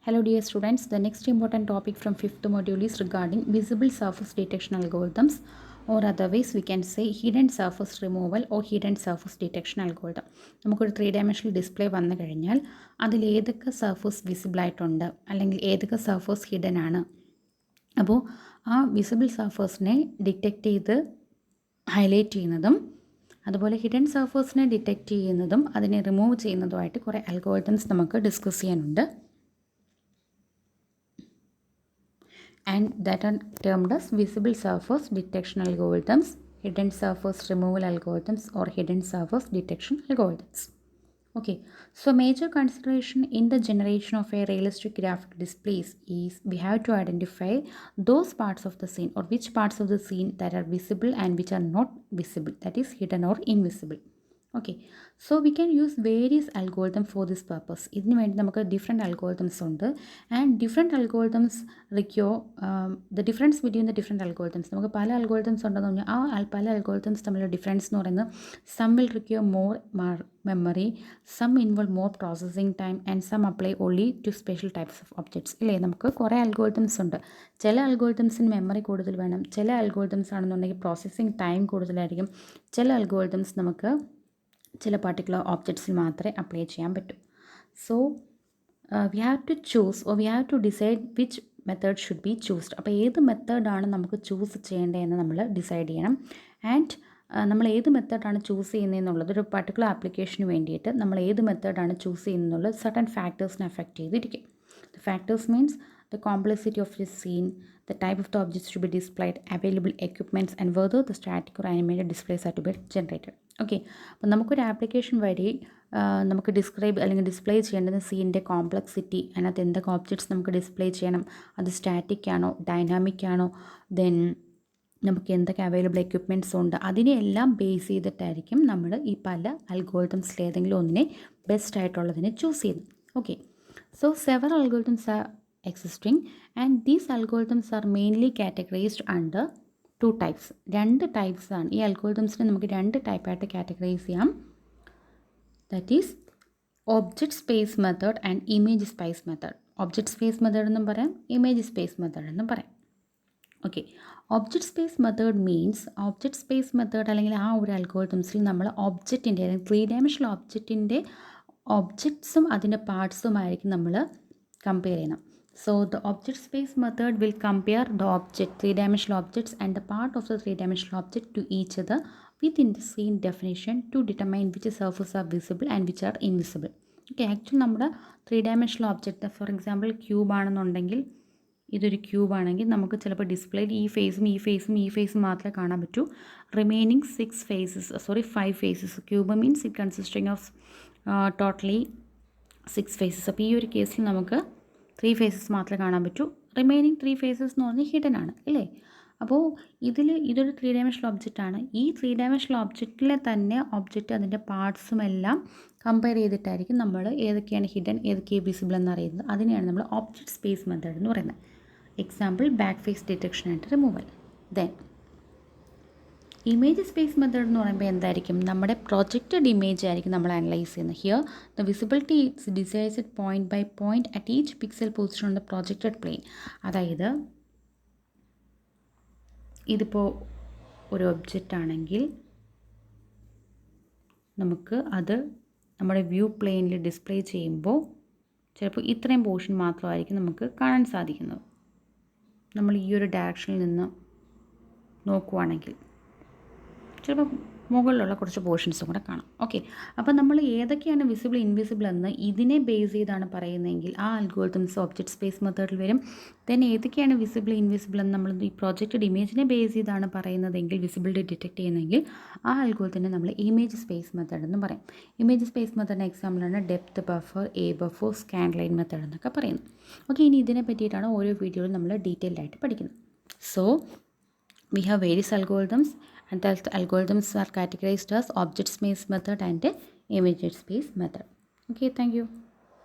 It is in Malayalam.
Hello dear students, the next important topic from 5th module is regarding visible surface detection algorithms, or otherwise we can say hidden surface removal or hidden surface detection algorithm. നമുക്കൊരു 3-dimensional ഡിസ്പ്ലേ വന്നു കഴിഞ്ഞാൽ അതിൽ ഏതൊക്കെ സർഫേസ് വിസിബിൾ ആയിട്ടുണ്ട് അല്ലെങ്കിൽ ഏതൊക്കെ സർഫേസ് ഹിഡൻ ആണ്. അപ്പോൾ ആ വിസിബിൾ സർഫേസിനെ ഡിറ്റക്റ്റ് ചെയ്ത് ഹൈലൈറ്റ് ചെയ്യുന്നതും അതുപോലെ ഹിഡൻ സർഫേസിനെ ഡിറ്റക്റ്റ് ചെയ്യുന്നതും അതിനെ റിമൂവ് ചെയ്യുന്നതുമായിട്ട് കുറേ അൽഗോരിതംസ് നമുക്ക് ഡിസ്കസ് ചെയ്യാനുണ്ട്. And that are termed as visible surface detection algorithms, hidden surface removal algorithms, or hidden surface detection algorithms. Okay, so major consideration in the generation of a realistic graphic displays is we have to identify those parts of the scene or which parts of the scene that are visible and which are not visible, that is hidden or invisible. Okay, so we can use various algorithms for this purpose. ഇതിന് വേണ്ടി നമുക്ക് ഡിഫറെൻറ്റ് അൽഗോരിതംസ് ഉണ്ട്. And different algorithms require the difference between the different algorithms. നമുക്ക് പല അൽഗോരിതംസ് ഉണ്ടെന്ന് പറഞ്ഞാൽ ആ പല അൽഗോരിതംസ് തമ്മിലുള്ള ഡിഫറൻസ് എന്ന് പറയുന്നത് some will require more memory, some involve more processing time and some apply only to special types of objects. ഇല്ലേ, നമുക്ക് കുറേ അൽഗോരിതംസ് ഉണ്ട്. ചില അൽഗോരിതംസിന് മെമ്മറി കൂടുതൽ വേണം, ചില അൽഗോരിതംസ് ആണെന്നുണ്ടെങ്കിൽ പ്രോസസ്സിംഗ് ടൈം കൂടുതലായിരിക്കും, ചില അൽഗോരിതംസ് നമുക്ക് ചില പർട്ടിക്കുലർ ഓബ്ജക്ട്സിൽ മാത്രമേ അപ്ലൈ ചെയ്യാൻ പറ്റൂ. So we have to choose or we have to decide which method should be chosen. അപ്പോൾ ഏത് മെത്തേഡാണ് നമുക്ക് ചൂസ് ചെയ്യേണ്ടതെന്ന് നമ്മൾ ഡിസൈഡ് ചെയ്യണം. ആൻഡ് നമ്മൾ ഏത് മെത്തേഡാണ് ചൂസ് ചെയ്യുന്നതെന്നുള്ളത് ഒരു പർട്ടിക്കുലർ ആപ്ലിക്കേഷന് വേണ്ടിയിട്ട് നമ്മൾ ഏത് മെത്തേഡാണ് ചൂസ് ചെയ്യുന്നതെന്നുള്ളത് സർട്ടൻ ഫാക്ടേഴ്സിനെ അഫക്റ്റ് ചെയ്തിരിക്കും. The factors means the complexity of the scene, the type of the objects to be displayed, available equipments, and whether the static or animated displays are to be generated. Okay, അപ്പോൾ നമുക്കൊരു ആപ്ലിക്കേഷൻ വഴി നമുക്ക് ഡിസ്ക്രൈബ് അല്ലെങ്കിൽ ഡിസ്പ്ലേ ചെയ്യേണ്ടത് സീനിൻ്റെ കോംപ്ലക്സിറ്റി, അതിനകത്ത് എന്തൊക്കെ ഓബ്ജക്ട്സ് നമുക്ക് ഡിസ്പ്ലേ ചെയ്യണം, അത് സ്റ്റാറ്റിക് ആണോ ഡൈനാമിക് ആണോ, ദെൻ നമുക്ക് എന്തൊക്കെ അവൈലബിൾ എക്യുപ്മെൻറ്റ്സ് ഉണ്ട്, അതിനെയെല്ലാം ബേസ് ചെയ്തിട്ടായിരിക്കും നമ്മൾ ഈ പല അൽഗോരിതംസിൽ ഏതെങ്കിലും ഒന്നിനെ ബെസ്റ്റ് ആയിട്ടുള്ളതിനെ ചൂസ് ചെയ്യുന്നത്. Okay, so several algorithms are existing and these algorithms are mainly categorized under two types. രണ്ട് ടൈപ്സ് ആണ് ഈ അൽഗോരിതംസിനെ നമുക്ക് രണ്ട് ടൈപ്പായിട്ട് കാറ്റഗറൈസ് ചെയ്യാം. That is object space method and image space method. Object space method എന്നും പറയാം, ഇമേജ് സ്പേസ് മെത്തേഡ് എന്നും പറയാം. Okay, object space method means object space method അല്ലെങ്കിൽ ആ ഒരു അൽഗോരിതംസിൽ നമ്മൾ ഒബ്ജക്റ്റിൻ്റെ അല്ലെങ്കിൽ 3-dimensional ഒബ്ജക്റ്റിൻ്റെ ഒബ്ജക്ട്സും അതിൻ്റെ പാർട്സുമായിരിക്കും നമ്മൾ കമ്പയർ ചെയ്യണം. So the object space method will compare the object, 3-dimensional objects and the part of the 3-dimensional object to each other within the scene definition to determine which surfaces are visible and which are invisible. Okay, actually നമ്മുടെ 3-dimensional object, for example cube ആണെന്നുണ്ടെങ്കിൽ ഇതൊരു ക്യൂബ് ആണെങ്കിൽ നമുക്ക് ചിലപ്പോൾ ഡിസ്പ്ലേയിൽ ഈ ഫേസും മാത്രമേ കാണാൻ പറ്റൂ. Remaining 5 faces. Cube means it consisting of totally 6 faces. അപ്പോൾ ഈ ഒരു കേസിൽ നമുക്ക് 3 ഫേസസ് മാത്രമേ കാണാൻ പറ്റൂ. റിമൈനിങ് 3 ഫേസസ് എന്ന് പറഞ്ഞാൽ ഹിഡൻ ആണ്, അല്ലേ? അപ്പോൾ ഇതൊരു 3-dimensional ഒബ്ജക്റ്റാണ്. ഈ 3-dimensional ഒബ്ജക്റ്റിലെ തന്നെ ഒബ്ജക്റ്റ് അതിൻ്റെ പാർട്സും എല്ലാം കമ്പയർ ചെയ്തിട്ടായിരിക്കും നമ്മൾ ഏതൊക്കെയാണ് ഹിഡൻ ഏതൊക്കെയാണ് വിസിബിൾ എന്നറിയുന്നത്. അതിനെയാണ് നമ്മൾ ഒബ്ജക്റ്റ് സ്പേസ് മെത്തേഡ് എന്ന് പറയുന്നത്. Example back face detection and removal. Then image space method എന്ന് പറയുമ്പോൾ എന്തായിരിക്കും, നമ്മുടെ പ്രൊജക്റ്റഡ് ഇമേജ് ആയിരിക്കും നമ്മൾ അനലൈസ് ചെയ്യുന്നത്. Here the visibility is decided point by point at each pixel position on the projected plane. അതായത് ഇതിപ്പോൾ ഒരു ഒബ്ജക്റ്റ് ആണെങ്കിൽ നമുക്ക് അത് നമ്മുടെ വ്യൂ പ്ലെയിനിൽ ഡിസ്പ്ലേ ചെയ്യുമ്പോൾ ചിലപ്പോൾ ഇത്രയും പോർഷൻ മാത്രമായിരിക്കും നമുക്ക് കാണാൻ സാധിക്കുന്നത്. നമ്മൾ ഈ ഒരു ഡയറക്ഷനിൽ നിന്ന് നോക്കുവാണെങ്കിൽ ചിലപ്പോൾ മുകളിലുള്ള കുറച്ച് പോർഷൻസും കൂടെ കാണാം. ഓക്കെ, അപ്പോൾ നമ്മൾ ഏതൊക്കെയാണ് വിസിബിൾ ഇൻവിസിബിൾ എന്ന് ഇതിനെ ബേസ് ചെയ്താണ് പറയുന്നതെങ്കിൽ ആ അൽഗോരിതംസ് ഒബ്ജക്റ്റ് സ്പേസ് മെത്തേഡിൽ വരും. ദെൻ ഏതൊക്കെയാണ് വിസിബിൾ ഇൻവിസിബിൾ എന്ന് നമ്മൾ ഈ പ്രൊജക്റ്റഡ് ഇമേജിനെ ബേസ് ചെയ്താണ് പറയുന്നതെങ്കിൽ വിസിബിലിറ്റി ഡിറ്റക്ട് ചെയ്യുന്നതെങ്കിൽ ആ അൽഗോരിതത്തിനെ നമ്മൾ ഇമേജ് സ്പേസ് മെത്തേഡ് എന്ന് പറയും. ഇമേജ് സ്പേസ് മെത്തേഡിൻ്റെ എക്സാമ്പിളാണ് depth buffer, A buffer, scan line method എന്നൊക്കെ പറയുന്നത്. ഓക്കെ, ഇനി ഇതിനെ പറ്റിയിട്ടാണ് ഓരോ വീഡിയോയിലും നമ്മൾ ഡീറ്റെയിൽഡ് ആയിട്ട് പഠിക്കുന്നത്. So we have various algorithms and the algorithms are categorized as object space method and image space method. Okay, thank you.